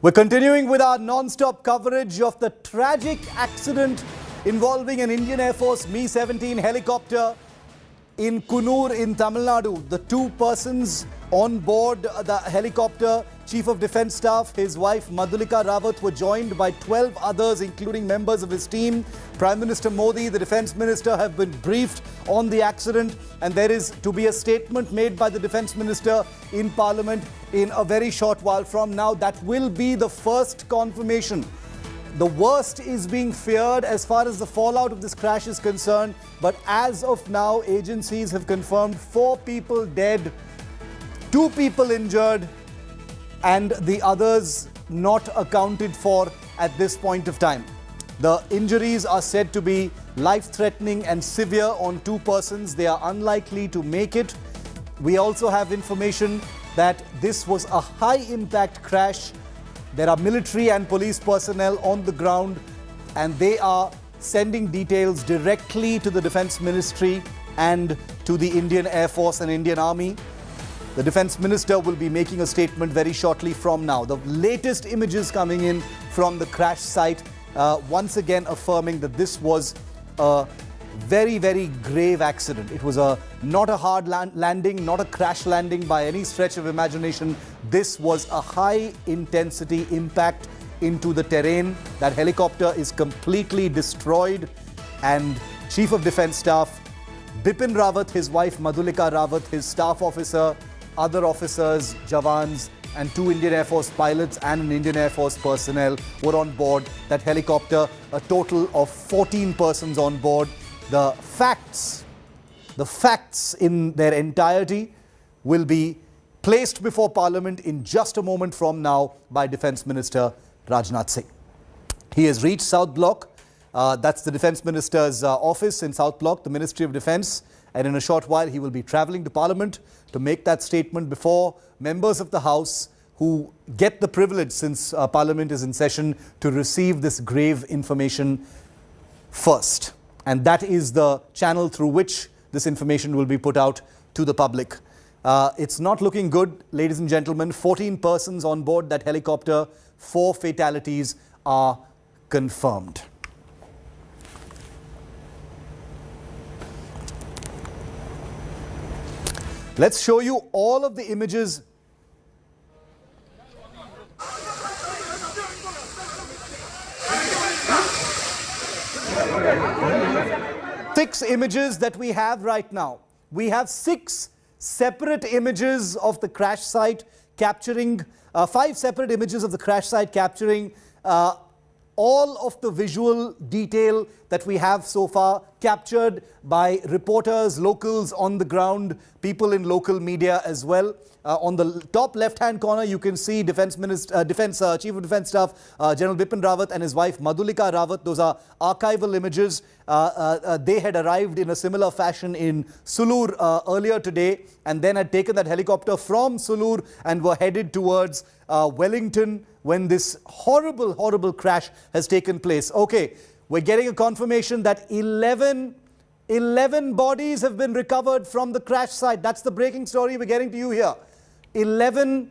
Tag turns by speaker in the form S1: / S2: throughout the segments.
S1: We're continuing with our non-stop coverage of the tragic accident involving an Indian Air Force Mi-17 helicopter in Kunnur in Tamil Nadu. The two persons on board the helicopter, Chief of Defence Staff, his wife Madhulika Rawat, were joined by 12 others, including members of his team. Prime Minister Modi, the Defence Minister, have been briefed on the accident, and there is to be a statement made by the Defence Minister in Parliament in a very short while from now. That will be the first confirmation. The worst is being feared as far as the fallout of this crash is concerned, but as of now, agencies have confirmed 4 people dead, 2 people injured, and the others not accounted for at this point of time. The injuries are said to be life-threatening and severe on 2 persons. They are unlikely to make it. We also have information that this was a high-impact crash. There are military and police personnel on the ground, and they are sending details directly to the Defence Ministry and to the Indian Air Force and Indian Army. The Defence Minister will be making a statement very shortly from now. The latest images coming in from the crash site, once again affirming that this was a very, very grave accident. It was not a hard landing, not a crash landing by any stretch of imagination. This was a high-intensity impact into the terrain. That helicopter is completely destroyed, and Chief of Defence Staff Bipin Rawat, his wife Madhulika Rawat, his staff officer, other officers, Jawans, and 2 Indian Air Force pilots and an Indian Air Force personnel were on board that helicopter. A total of 14 persons on board. The facts in their entirety will be placed before Parliament in just a moment from now by Defence Minister Rajnath Singh. He has reached South Block. That's the Defence Minister's office in South Block, the Ministry of Defence. And in a short while, he will be travelling to Parliament to make that statement before members of the House who get the privilege, since Parliament is in session, to receive this grave information first. And that is the channel through which this information will be put out to the public. It's not looking good, ladies and gentlemen. 14 persons on board that helicopter, 4 fatalities are confirmed. Let's show you all of the images. Six images that we have right now. We have 6 separate images of the crash site capturing, 5 separate images of the crash site capturing all of the visual detail that we have so far, captured by reporters, locals on the ground, people in local media as well. On the top left-hand corner, you can see Chief of Defence Staff General Bipin Rawat and his wife Madhulika Rawat. Those are archival images. They had arrived in a similar fashion in Sulur earlier today, and then had taken that helicopter from Sulur and were headed towards Wellington when this horrible, horrible crash has taken place. Okay, we're getting a confirmation that 11 bodies have been recovered from the crash site. That's the breaking story we're getting to you here. 11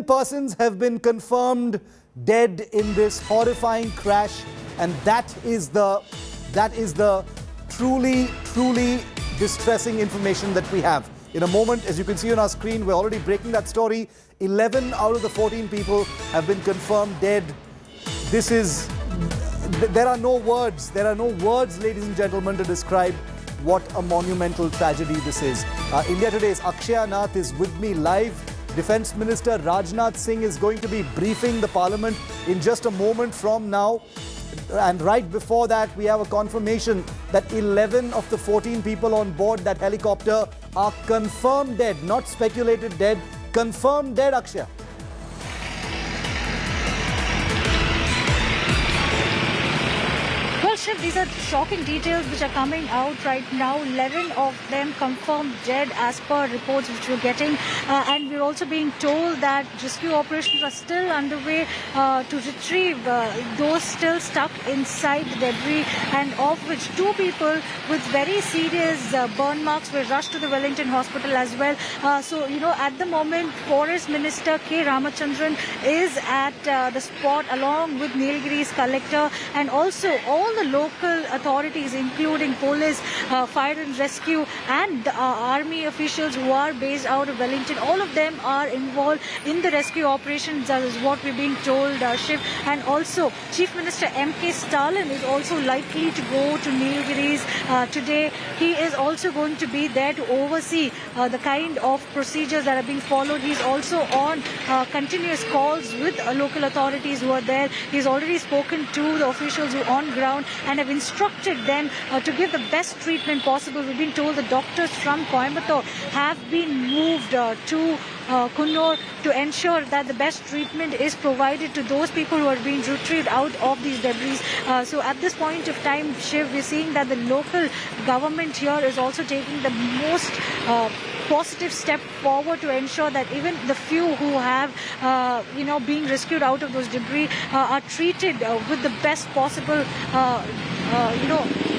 S1: persons have been confirmed dead in this horrifying crash, and that is the truly, truly distressing information that we have. In a moment, as you can see on our screen, we're already breaking that story. 11 out of the 14 people have been confirmed dead. There are no words, ladies and gentlemen, to describe what a monumental tragedy this is. India Today's Akshaya Nath is with me live. Defence Minister Rajnath Singh is going to be briefing the Parliament in just a moment from now. And right before that, we have a confirmation that 11 of the 14 people on board that helicopter are confirmed dead, not speculated dead, confirmed dead, Akshaya.
S2: Shiv, these are shocking details which are coming out right now. 11 of them confirmed dead as per reports which we're getting. And we're also being told that rescue operations are still underway to retrieve those still stuck inside the debris, and of which 2 people with very serious burn marks were rushed to the Wellington Hospital as well. So, at the moment, Forest Minister K. Ramachandran is at the spot along with Nilgiris collector, and also all the local authorities including police, fire and rescue, and army officials who are based out of Wellington. All of them are involved in the rescue operations, that is what we're being told, Shiv. And also Chief Minister M.K. Stalin is also likely to go to Nilgiris today. He is also going to be there to oversee the kind of procedures that are being followed. He's also on continuous calls with local authorities who are there. He's already spoken to the officials who are on ground and have instructed them to give the best treatment possible. We've been told the doctors from Coimbatore have been moved to Coonoor to ensure that the best treatment is provided to those people who are being retrieved out of these debris. So at this point of time, Shiv, we're seeing that the local government here is also taking the most positive step forward to ensure that even the few who have, being rescued out of those debris are treated with the best possible,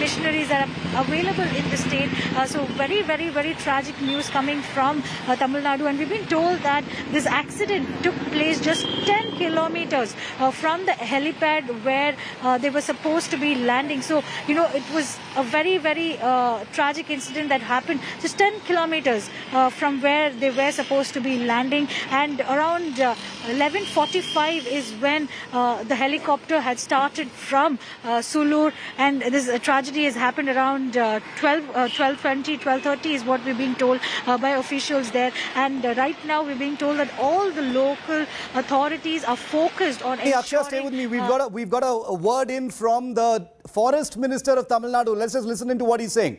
S2: missionaries that are available in the state. So very, very, very tragic news coming from Tamil Nadu. And we've been told that this accident took place just 10 kilometers from the helipad where they were supposed to be landing. So, it was a very, very tragic incident that happened just 10 kilometers from where they were supposed to be landing. And around 11:45 is when the helicopter had started from Sulur, and this tragedy has happened around 12:20, 12:30 is what we're being told by officials there. And right now we're being told that all the local authorities are focused on ensuring...
S1: Akshay, stay with me. We've got a word in from the Forest Minister of Tamil Nadu. Let's just listen into what he's saying.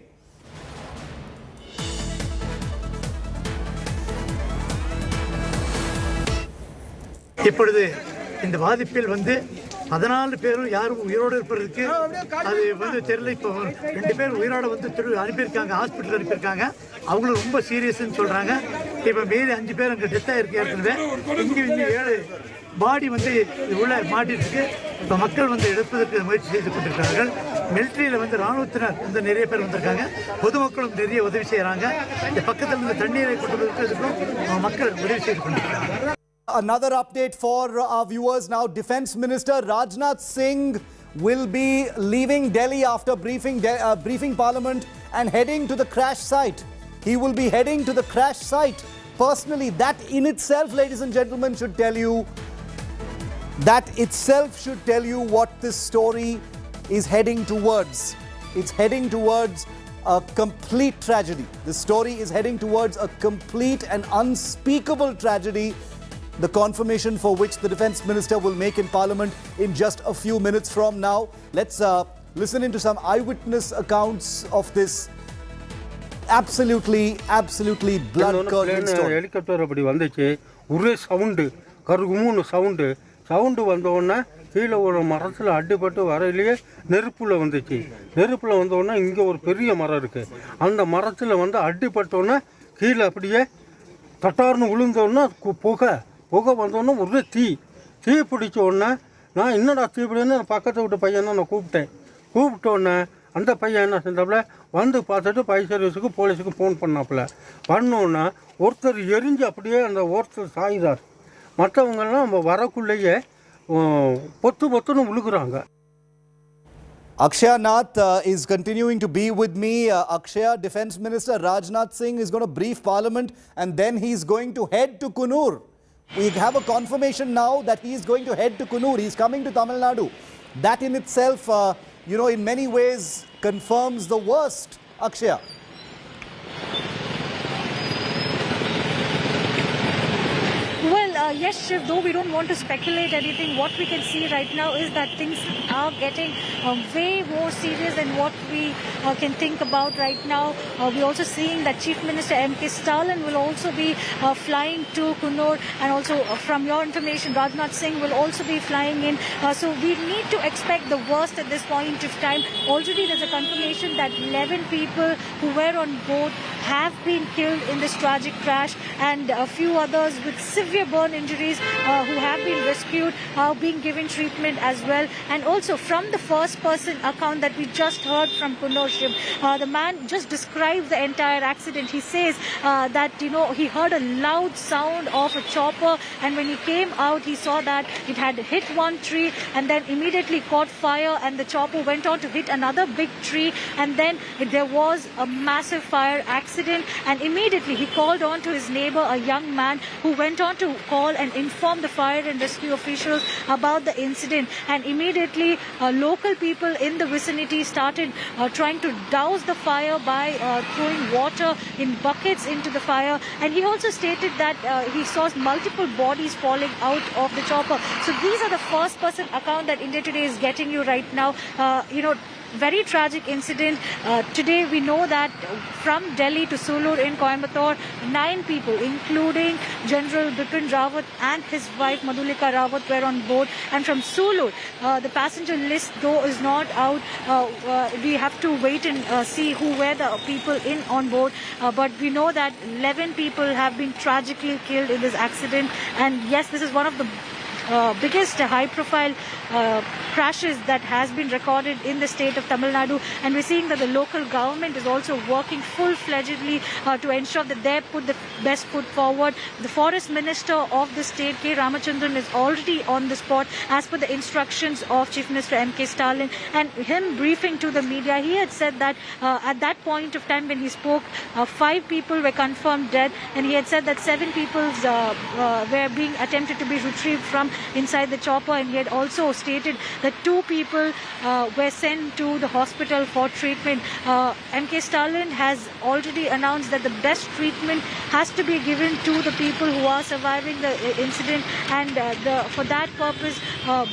S3: இப்பொழுது இந்த பாதிப்பில் 14 பேரும் யாரும் உயிரோடு இருப்பதற்கு அது தெரியல. இப்போ 2 பேர் உயிரோட அனுப்பியிருக்காங்க, ஹாஸ்பிட்டல் அனுப்பியிருக்காங்க. அவங்களும் ரொம்ப சீரியஸ்ன்னு சொல்கிறாங்க. இப்போ மீறி 5 பேர் அங்கே டெத் ஆகிருக்கு ஏற்கனவே. இங்கே 7 பாடி உள்ள மாட்டிருக்கு. இப்போ மக்கள் எடுப்பதற்கு முயற்சி செய்து கொண்டிருக்கிறார்கள். மிலிட்ரியில் ராணுவத்தினர் நிறைய பேர் வந்திருக்காங்க. பொதுமக்களும் நிறைய உதவி செய்கிறாங்க. இந்த பக்கத்தில் இருந்து தண்ணீரை கொண்டு வருவதற்கும் மக்கள் உதவி செய்து கொண்டிருக்கிறாங்க.
S1: Another update for our viewers now. Defence Minister Rajnath Singh will be leaving Delhi after briefing Parliament and heading to the crash site. He will be heading to the crash site personally. That in itself, ladies and gentlemen, should tell you what this story is heading towards. It's heading towards a complete tragedy. This story is heading towards a complete and unspeakable tragedy, the confirmation for which the Defence Minister will make in Parliament in just a few minutes from now. Let's listen into some eyewitness accounts of this absolutely blood-curdling story.
S4: Helicopter அப்படி வந்துச்சு, ஒரே sound, கருகுமுன்னு sound வந்தோடனே கீழே ஒரு மரத்தில் அடிபட்டு வரையிலேயே நெருப்புல வந்துச்சு. நெருப்புல வந்தோடனே இங்கே ஒரு பெரிய மரம் இருக்குது. அந்த மரத்தில் அடிபட்டோன்னே கீழே அப்படியே தட்டார்னு விழுந்தோடனே புகை வந்தோடனே ஒரே தீ பிடிச்ச உடனே நான் என்னடா தீ பிடின்னு பக்கத்தை விட்டு பையனை நான் கூப்பிட்டோன்னே அந்த பையன் என்ன செஞ்சாப்புல பார்த்துட்டு ஃபயர் சர்வீஸுக்கு போலீஸுக்கு ஃபோன் பண்ணோன்னே ஒருத்தர் எரிஞ்சு அப்படியே அந்த ஒருத்தர் சாயுதார். மற்றவங்கெல்லாம் நம்ம வரக்குள்ளேயே பொத்துன்னு விழுகுறாங்க.
S1: Akshaya Nath is continuing to be with me. Akshaya, Defence Minister Rajnath Singh is going to brief Parliament and then he's going to head to Coonoor. We have a confirmation now that he is going to head to Coonoor. He's coming to Tamil Nadu. That in itself, in many ways confirms the worst, Akshaya.
S2: Well, yes, Shiv, though we don't want to speculate anything, what we can see right now is that things are getting way more serious than what we can think about right now. We're also seeing that Chief Minister M.K. Stalin will also be flying to Coonoor, and also from your information, Rajnath Singh will also be flying in. So we need to expect the worst at this point of time. Already there's a confirmation that 11 people who were on board have been killed in this tragic crash, and a few others with severe burn injuries who have been rescued are being given treatment as well. And also from the first person account that we just heard from Coonoor, the man just described the entire accident. He says that, he heard a loud sound of a chopper, and when he came out he saw that it had hit one tree and then immediately caught fire, and the chopper went on to hit another big tree, and then there was a massive fire accident. And immediately he called on to his neighbor, a young man, who went on to call and inform the fire and rescue officials about the incident. And immediately local people in the vicinity started trying to douse the fire by throwing water in buckets into the fire. And he also stated that he saw multiple bodies falling out of the chopper. So these are the first person account that India Today is getting you right now. Very tragic incident. Today we know that from Delhi to Sulur in Coimbatore, 9 people, including General Bipin Rawat and his wife Madhulika Rawat, were on board. And from Sulur, the passenger list though is not out. We have to wait and see who were the people in on board. But we know that 11 people have been tragically killed in this accident. And yes, this is one of the biggest high-profile crashes that has been recorded in the state of Tamil Nadu, and we're seeing that the local government is also working full-fledgedly to ensure that they put the best foot forward. The Forest Minister of the state, K. Ramachandran, is already on the spot as per the instructions of Chief Minister M.K. Stalin, and him briefing to the media, he had said that at that point of time when he spoke, 5 people were confirmed dead, and he had said that 7 people were being attempted to be retrieved from inside the chopper, and he had also stated that 2 people were sent to the hospital for treatment. M.K. Stalin has already announced that the best treatment has to be given to the people who are surviving the incident, and for that purpose,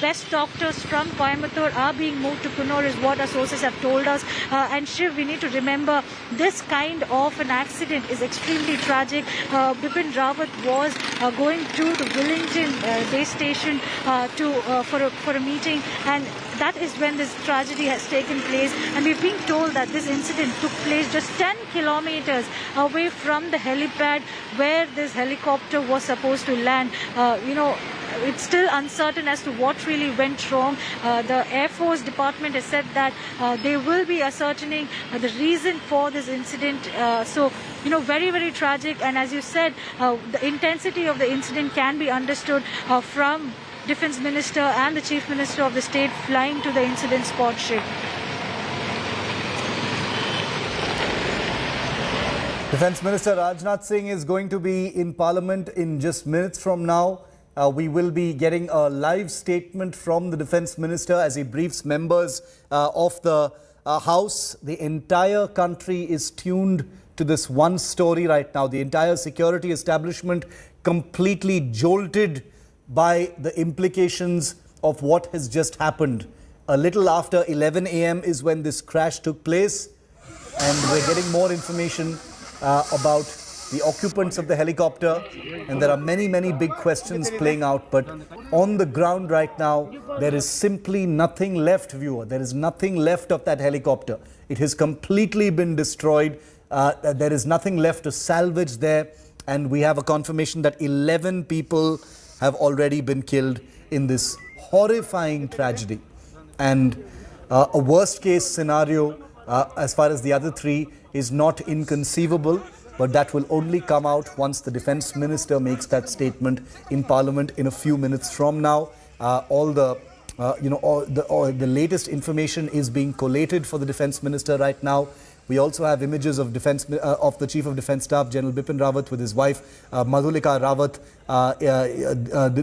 S2: best doctors from Coimbatore are being moved to Coonoor, is what our sources have told us. And Shiv, we need to remember, this kind of an accident is extremely tragic. Bipin Rawat was going to the Wellington base station for a meeting, and that is when this tragedy has taken place. And we're being told that this incident took place just 10 kilometers away from the helipad where this helicopter was supposed to land. It's still uncertain as to what really went wrong. The Air Force Department has said that they will be ascertaining the reason for this incident. Very, very tragic. And as you said, the intensity of the incident can be understood from Defence Minister and the Chief Minister of the state flying to the incident spot. Shiv.
S1: Defence Minister Rajnath Singh is going to be in Parliament in just minutes from now. We will be getting a live statement from the Defence Minister as he briefs members of the House. The entire country is tuned to this one story right now. The entire security establishment completely jolted by the implications of what has just happened. A little after 11 a.m. is when this crash took place, and we're getting more information about the occupants of the helicopter, and there are many, many big questions playing out. But on the ground right now, there is simply nothing left, viewer. There is nothing left of that helicopter. It has completely been destroyed. There is nothing left to salvage there, and we have a confirmation that 11 people have already been killed in this horrifying tragedy. And a worst case scenario as far as the other 3 is not inconceivable, but that will only come out once the Defence Minister makes that statement in Parliament in a few minutes from now. All the latest information is being collated for the Defence Minister right now. We also have images of the Chief of Defence Staff, General Bipin Rawat, with his wife, Madhulika Rawat.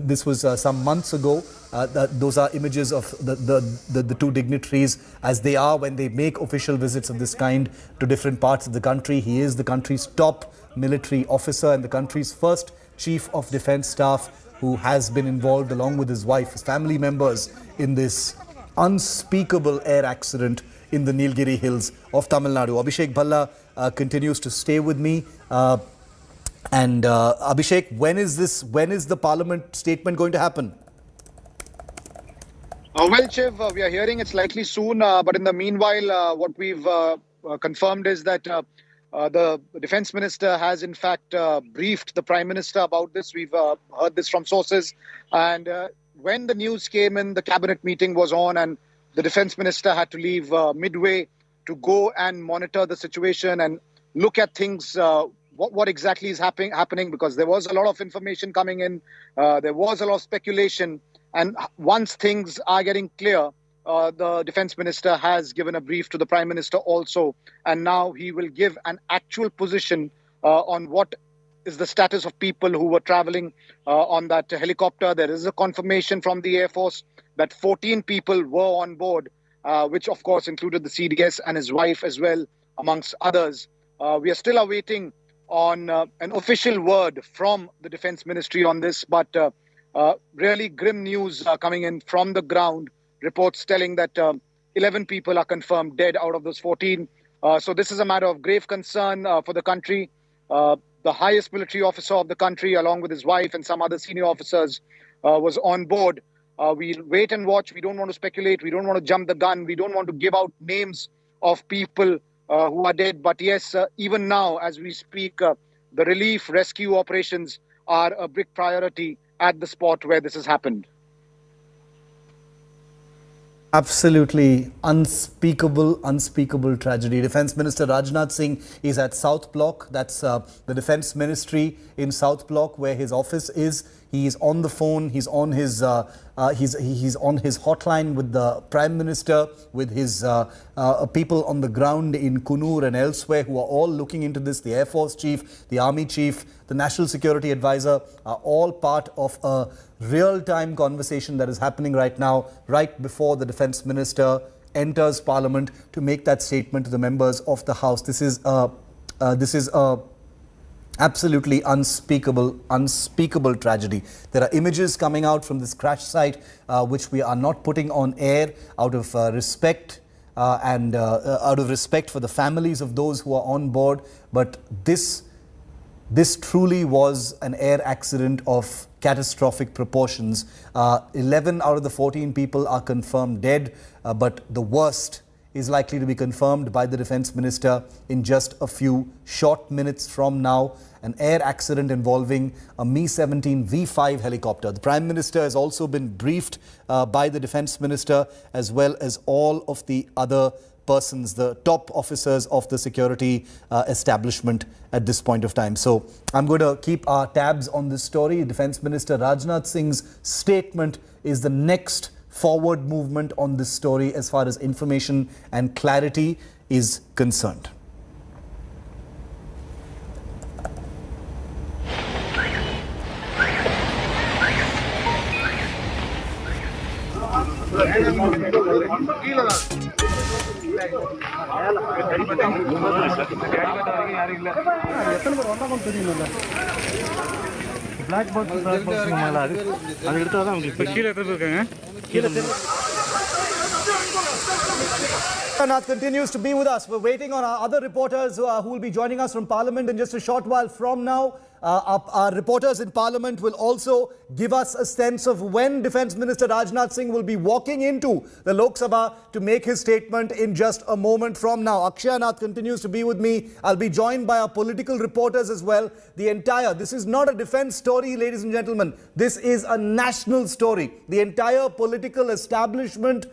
S1: This was some months ago. Those are images of the 2 dignitaries as they are when they make official visits of this kind to different parts of the country. He is the country's top military officer and the country's first Chief of Defence Staff, who has been involved along with his wife, his family members in this unspeakable air accident in the Nilgiris hills of Tamil Nadu. Abhishek Bhalla continues to stay with me. Abhishek, when is the Parliament statement going to happen?
S5: Well, Shiv, we are hearing it's likely soon. But in the meanwhile, what we've confirmed is that the Defence Minister has in fact briefed the Prime Minister about this. We've heard this from sources. And when the news came in, the cabinet meeting was on and the Defence Minister had to leave midway to go and monitor the situation and look at things, what exactly is happening, because there was a lot of information coming in. There was a lot of speculation. And once things are getting clear, the Defence Minister has given a brief to the Prime Minister also. And now he will give an actual position on what is the status of people who were traveling on that helicopter. There is a confirmation from the Air Force that 14 people were on board, which of course included the CDS and his wife as well, amongst others. We are still awaiting on an official word from the Defence Ministry on this, but really grim news coming in from the ground, reports telling that 11 people are confirmed dead out of those 14. So this is a matter of grave concern for the country. The highest military officer of the country, along with his wife and some other senior officers, was on board. We'll wait and watch. We don't want to speculate. We don't want to jump the gun. We don't want to give out names of people who are dead. But yes, even now, as we speak, the relief rescue operations are a big priority at the spot where this has happened.
S1: Absolutely unspeakable tragedy. Defence Minister Rajnath Singh is at South Block. That's the Defence Ministry in South Block where his office is. He is on the phone. He's on his hotline with the Prime Minister, with his people on the ground in Kunur and elsewhere who are all looking into this. The Air Force Chief, the Army Chief, the National Security Advisor are all part of a real-time conversation that is happening right now, right before the Defence Minister enters Parliament to make that statement to the members of the House. This is a absolutely unspeakable tragedy. There are images coming out from this crash site which we are not putting on air out of respect and out of respect for the families of those who are on board. But this truly was an air accident of catastrophic proportions. 11 out of the 14 people are confirmed dead, but the worst is likely to be confirmed by the Defence Minister in just a few short minutes from now. An air accident involving a Mi-17 V5 helicopter. The Prime Minister has also been briefed by the Defence Minister as well as all of the other persons, the top officers of the security establishment at this point of time. So I'm going to keep our tabs on this story. Defence Minister Rajnath Singh's statement is the next forward movement on this story as far as information and clarity is concerned.
S6: Black box
S1: Rajnath continues to be with us. We're waiting on our other reporters who will be joining us from Parliament in just a short while from now. Our reporters in Parliament will also give us a sense of when Defence Minister Rajnath Singh will be walking into the Lok Sabha to make his statement in just a moment from now. Akshay Nath continues to be with me. I'll be joined by our political reporters as well. This is not a defence story, ladies and gentlemen. This is a national story. The entire political establishment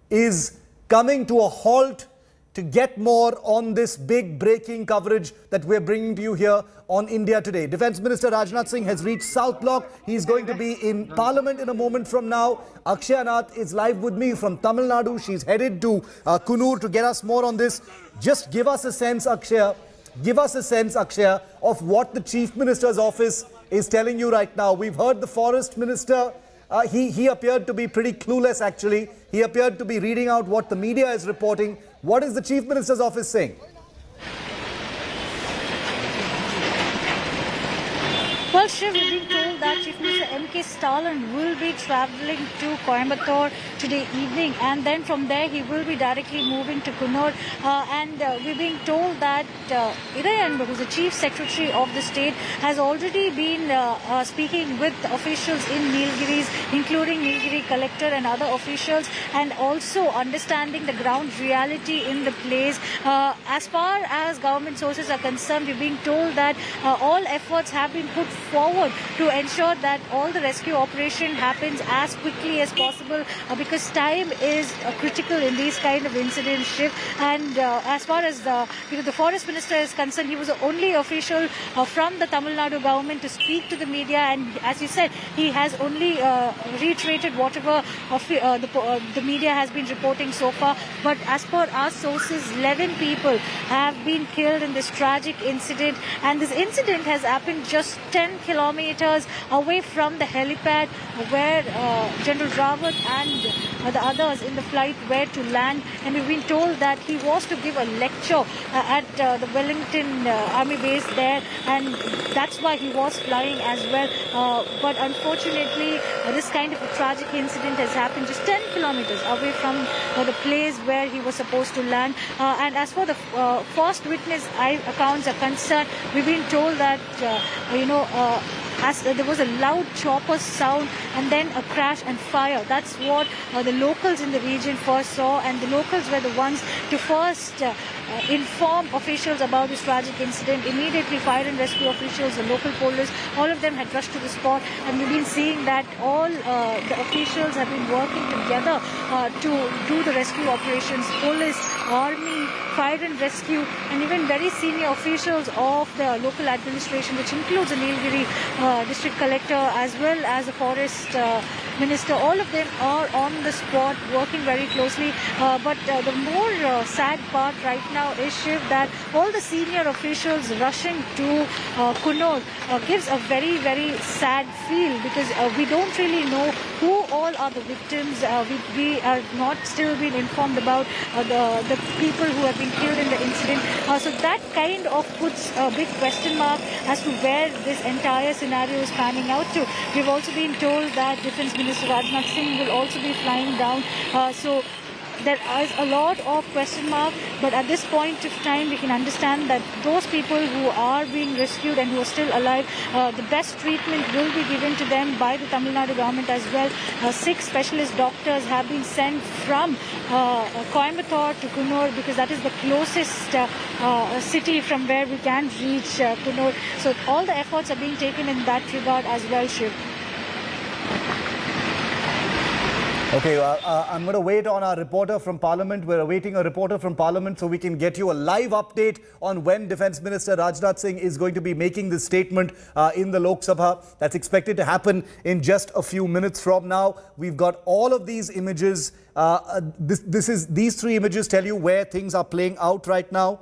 S1: is coming to a halt to get more on this big breaking coverage that we're bringing to you here on India Today. Defence Minister Rajnath Singh has reached South Block. He's going to be in Parliament in a moment from now. Akshay Nath is live with me from Tamil Nadu. She's headed to Kunur to get us more on this. Just give us a sense, Akshay. Give us a sense, Akshay, of what the Chief Minister's office is telling you right now. We've heard the Forest Minister. He appeared to be pretty clueless, actually. He appeared to be reading out what the media is reporting. What is the Chief Minister's office saying?
S2: Well, Shiv, we're being told that Chief Minister M.K. Stalin will be travelling to Coimbatore today evening, and then from there he will be directly moving to Coonoor. We're being told that Irayan, who's the Chief Secretary of the state, has already been speaking with officials in Nilgiris, including Nilgiri collector and other officials, and also understanding the ground reality in the place. As far as government sources are concerned, we're being told that all efforts have been put forward to ensure that all the rescue operation happens as quickly as possible, because time is critical in these kind of incidents, Shiv. And as far as the forest minister is concerned, he was the only official from the Tamil Nadu government to speak to the media, and as you said, he has only reiterated whatever the media has been reporting so far. But as per our sources, 11 people have been killed in this tragic incident, and this incident has happened just 10 kilometers away from the helipad where General Rawat and the others in the flight were to land. And we've been told that he was to give a lecture at the Wellington Army base there, and that's why he was flying as well. But unfortunately, this kind of a tragic incident has happened just 10 kilometers away from the place where he was supposed to land. And as for the first witness accounts are concerned, we've been told that as there was a loud chopper sound and then a crash and fire. That's what the locals in the region first saw, and the locals were the ones to first inform officials about this tragic incident. Immediately, fire and rescue officials, the local police, all of them had rushed to the spot, and we've been seeing that all the officials have been working together to do the rescue operations. Police, army, fire and rescue, and even very senior officials of the local administration, which includes the Nilgiri district collector as well as the forest minister. All of them are on the spot working very closely. But the more sad part right now is, Shiv, that all the senior officials rushing to Coonoor gives a very, very sad feel, because we don't really know who all are the victims. We are not still been informed about the people who have been killed in the incident. So that kind of puts a big question mark as to where this entire scenario is panning out to. We've also been told that Defence Minister Rajnath Singh will also be flying down. So there is a lot of question mark, but at this point of time we can understand that those people who are being rescued and who are still alive, the best treatment will be given to them by the Tamil Nadu government as well. 6 specialist doctors have been sent from Coimbatore to Coonoor, because that is the closest city from where we can reach Coonoor. So all the efforts are being taken in that regard as well, Shiv.
S1: Okay, I'm going to wait on our reporter from Parliament. We're awaiting a reporter from Parliament so we can get you a live update on when Defence Minister Rajnath Singh is going to be making this statement in the Lok Sabha. That's expected to happen in just a few minutes from now. We've got all of these images. These 3 images tell you where things are playing out right now.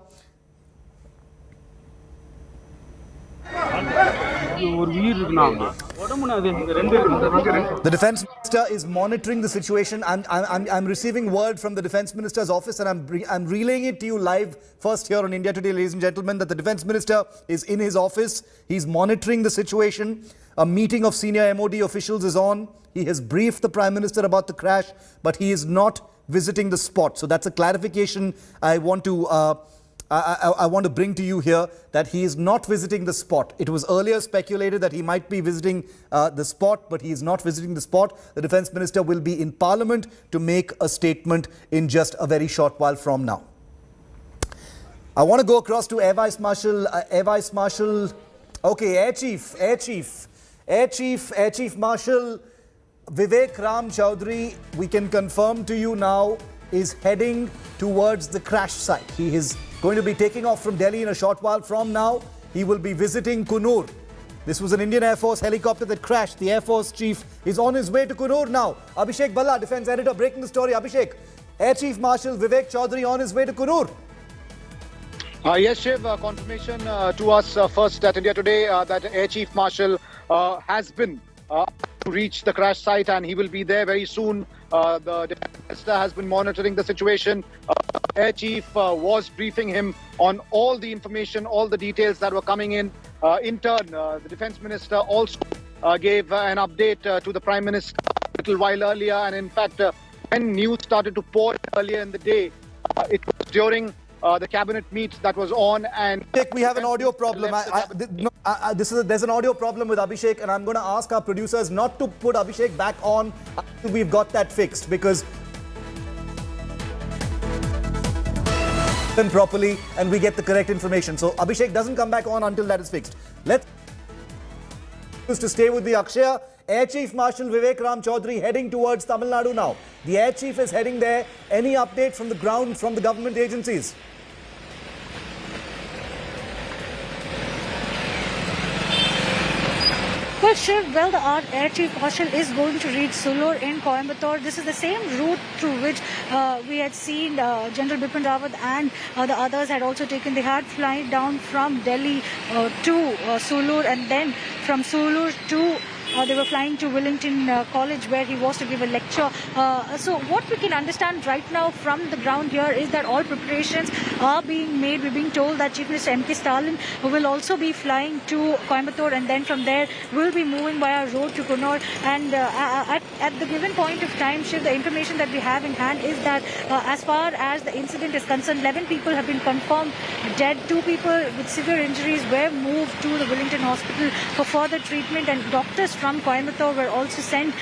S1: The Defence Minister is monitoring the situation. I'm receiving word from the Defence Minister's office, and I'm relaying it to you live first here on India Today, ladies and gentlemen, that the Defence Minister is in his office. He's monitoring the situation. A meeting of senior MOD officials is on. He has briefed the Prime Minister about the crash, but he is not visiting the spot. So that's a clarification I want to bring to you here, that he is not visiting the spot. It was earlier speculated that he might be visiting the spot, but he is not visiting the spot. The Defence Minister will be in Parliament to make a statement in just a very short while from now. I want to go across to Air Vice Marshal, Air Chief Marshal Vivek Ram Chaudhary, we can confirm to you now, is heading towards the crash site. He is going to be taking off from Delhi in a short while from now. He will be visiting Coonoor. This was an Indian Air Force helicopter that crashed. The Air Force Chief is on his way to Coonoor now. Abhishek Balla, Defence Editor, breaking the story. Abhishek, Air Chief Marshal Vivek Chaudhary on his way to Coonoor.
S5: Yes, Shiv, confirmation to us first at India Today that Air Chief Marshal has been to reach the crash site, and he will be there very soon. The Defence Minister has been monitoring the situation. Air Chief was briefing him on all the information, all the details that were coming in. In turn, the Defence Minister also gave an update to the Prime Minister a little while earlier. And in fact, when news started to pour earlier in the day, it was during the cabinet meet that was on. And
S1: We have an audio problem. There's an audio problem with Abhishek, and I'm going to ask our producers not to put Abhishek back on until we've got that fixed, because properly and we get the correct information. So Abhishek doesn't come back on until that is fixed. Let's to stay with the Akshaya. Air Chief Marshal Vivek Ram Chaudhary heading towards Tamil Nadu now. The Air Chief is heading there. Any update from the ground from the government agencies?
S2: Well, Shiv, the Air Chief Marshal is going to reach Sulur in Coimbatore. This is the same route through which we had seen General Bipin Rawat and the others had also taken. They had flight down from Delhi to Sulur, and then from Sulur to they were flying to Wellington College, where he was to give a lecture. So what we can understand right now from the ground here is that all preparations are being made. We're being told that Chief Minister M.K. Stalin will also be flying to Coimbatore, and then from there will be moving by a road to Coonoor. And at the given point of time, Shiv, the information that we have in hand is that as far as the incident is concerned, 11 people have been confirmed dead. 2 people with severe injuries were moved to the Wellington Hospital for further treatment, and doctors from Coimbatore were also sent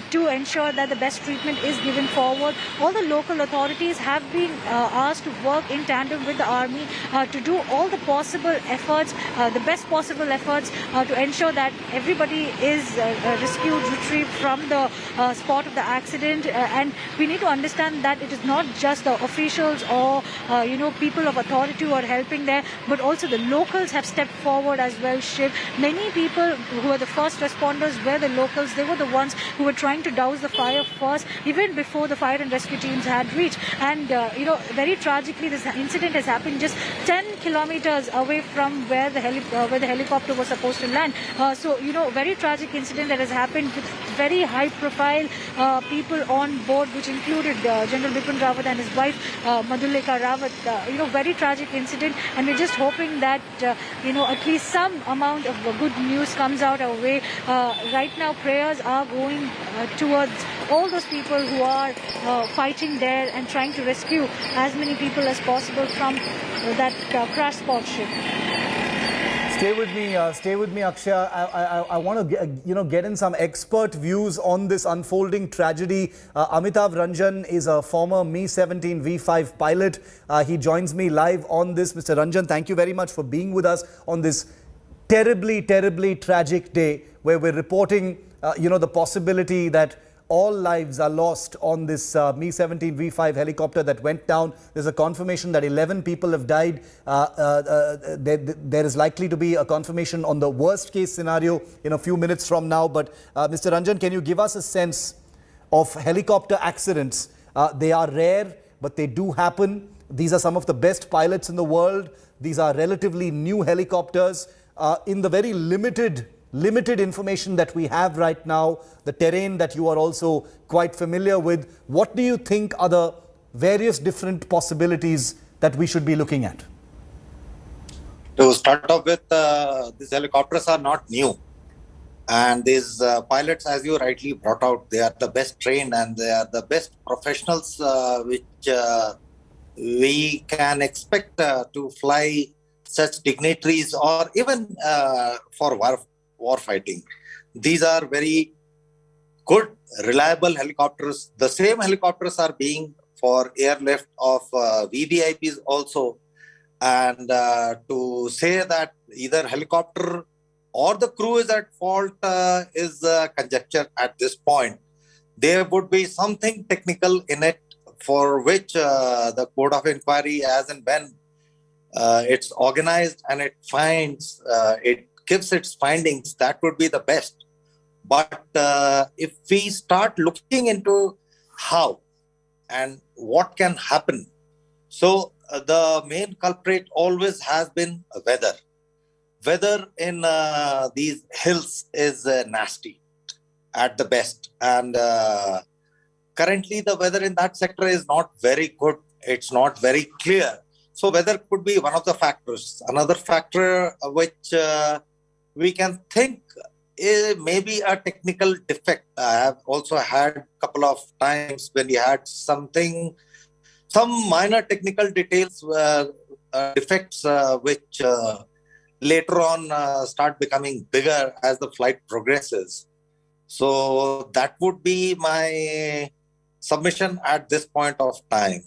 S2: to ensure that the best treatment is given forward. All the local authorities have been asked to work in tandem with the army to do all the possible efforts, the best possible efforts to ensure that everybody is rescued, retrieved from the spot of the accident. And we need to understand that it is not just the officials or people of authority who are helping there, but also the locals have stepped forward as well, Shiv. Many people who are the first responders were the locals. They were the ones who were trying to douse the fire first, even before the fire and rescue teams had reached. And very tragically, this incident has happened just 10 kilometers away from where the helicopter was supposed to land. So very tragic incident that has happened with very high-profile people on board, which included General Bipin Rawat and his wife Madhulika Rawat. Very tragic incident, and we're just hoping that at least some amount of good news comes out our way. Right now, prayers are going towards all those people who are fighting there and trying to rescue as many people as possible from that crash spot ship.
S1: Stay with me, Akshaya. I want to get in some expert views on this unfolding tragedy. Amitav Ranjan is a former Mi-17 V5 pilot. He joins me live on this. Mr. Ranjan, thank you very much for being with us on this terribly, terribly tragic day, where we're reporting, the possibility that all lives are lost on this Mi-17 V5 helicopter that went down. There's a confirmation that 11 people have died. There is likely to be a confirmation on the worst case scenario in a few minutes from now. But Mr. Ranjan, can you give us a sense of helicopter accidents? They are rare, but they do happen. These are some of the best pilots in the world. These are relatively new helicopters. In the very limited information that we have right now, the terrain that you are also quite familiar with, what do you think are the various different possibilities that we should be looking at?
S6: To start off with, these helicopters are not new. And these pilots, as you rightly brought out, they are the best trained and they are the best professionals which we can expect to fly such dignitaries or even for war fighting. These are very good, reliable helicopters. The same helicopters are being for airlift of VVIPs also. And to say that either helicopter or the crew is at fault is conjecture at this point. There would be something technical in it for which the Court of Inquiry, as and when it's organized and it finds, it gives its findings, that would be the best. But if we start looking into how and what can happen, so the main culprit always has been weather. Weather in these hills is nasty at the best. And currently the weather in that sector is not very good. It's not very clear. So weather could be one of the factors. Another factor which we can think maybe a technical defect. I have also had a couple of times when we had some minor technical details, defects which later on start becoming bigger as the flight progresses. So that would be my submission at this point of time.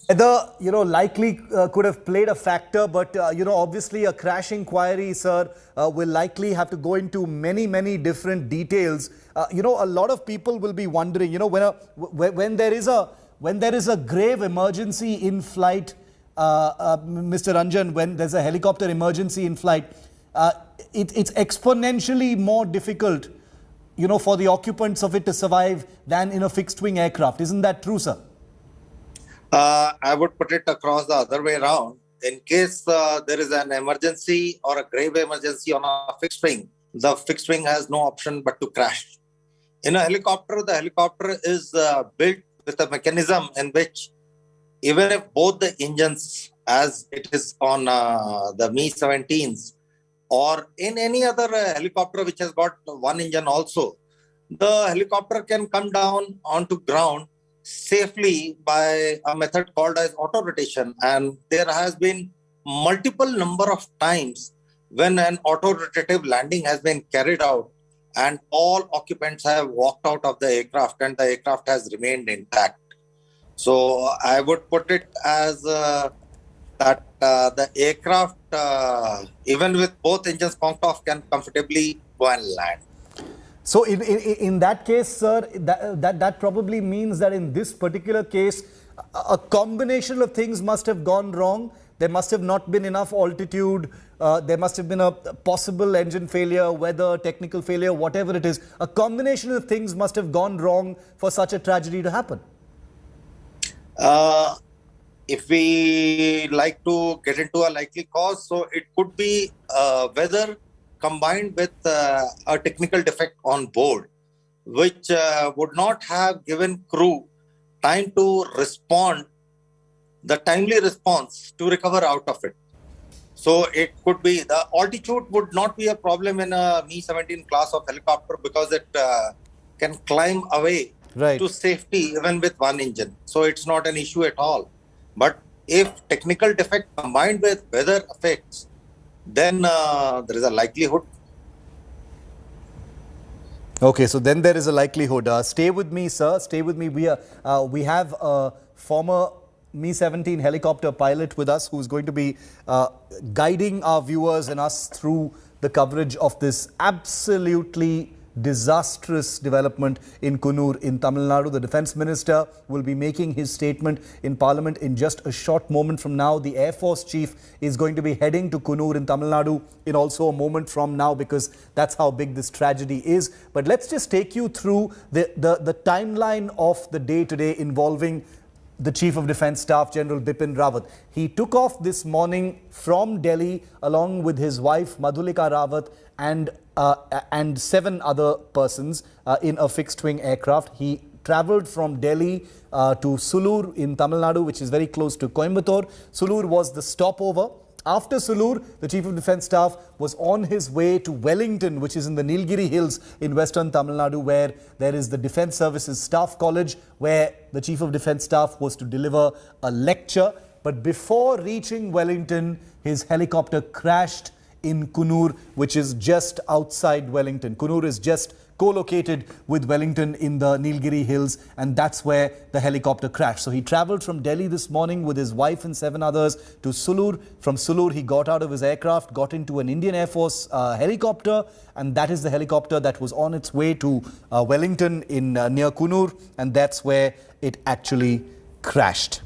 S1: Whether, likely could have played a factor, but, obviously a crash inquiry, sir, will likely have to go into many, many different details. A lot of people will be wondering, when there is a grave emergency in flight, Mr. Ranjan, when there's a helicopter emergency in flight, it's exponentially more difficult, for the occupants of it to survive than in a fixed wing aircraft. Isn't that true, sir?
S6: I would put it across the other way around. In case there is an emergency or a grave emergency on a fixed wing, the fixed wing has no option but to crash. In a helicopter, the helicopter is built with a mechanism in which even if both the engines, as it is on the Mi-17s or in any other helicopter which has got one engine also, the helicopter can come down onto ground safely by a method called as auto rotation. And there has been multiple number of times when an auto rotative landing has been carried out and all occupants have walked out of the aircraft and the aircraft has remained intact. So I would put it as that the aircraft, even with both engines pumped off, can comfortably go and land.
S1: So in that case, sir, that probably means that in this particular case, a combination of things must have gone wrong. There must have not been enough altitude. There must have been a possible engine failure, weather, technical failure, whatever it is. A combination of things must have gone wrong for such a tragedy to happen.
S6: If we like to get into a likely cause, so it could be weather combined with a technical defect on board, which would not have given crew time to respond, the timely response to recover out of it. So it could be the altitude would not be a problem in a Mi-17 class of helicopter because it can climb away to safety even with one engine. So it's not an issue at all. But if technical defect combined with weather effects, then there is a likelihood.
S1: Okay, so then there is a likelihood. Stay with me, sir. Stay with me. We have a former Mi-17 helicopter pilot with us who's going to be guiding our viewers and us through the coverage of this absolutely disastrous development in Kunur in Tamil Nadu. The Defence Minister will be making his statement in Parliament in just a short moment from now. The Air Force Chief is going to be heading to Kunur in Tamil Nadu in also a moment from now because that's how big this tragedy is. But let's just take you through the timeline of the day today involving the Chief of Defence Staff, General Bipin Rawat. He took off this morning from Delhi along with his wife, Madhulika Rawat, and 7 other persons in a fixed-wing aircraft. He travelled from Delhi to Sulur in Tamil Nadu, which is very close to Coimbatore. Sulur was the stopover. After Sulur, the Chief of Defence Staff was on his way to Wellington, which is in the Nilgiris Hills in western Tamil Nadu, where there is the Defence Services Staff College, where the Chief of Defence Staff was to deliver a lecture. But before reaching Wellington, his helicopter crashed in Kunur, which is just outside Wellington. Kunur is just co-located with Wellington in the Nilgiris Hills, and that's where the helicopter crashed. So he travelled from Delhi this morning with his wife and 7 others to Sulur. From Sulur, he got out of his aircraft, got into an Indian Air Force helicopter, and that is the helicopter that was on its way to Wellington in near Kunur, and that's where it actually crashed.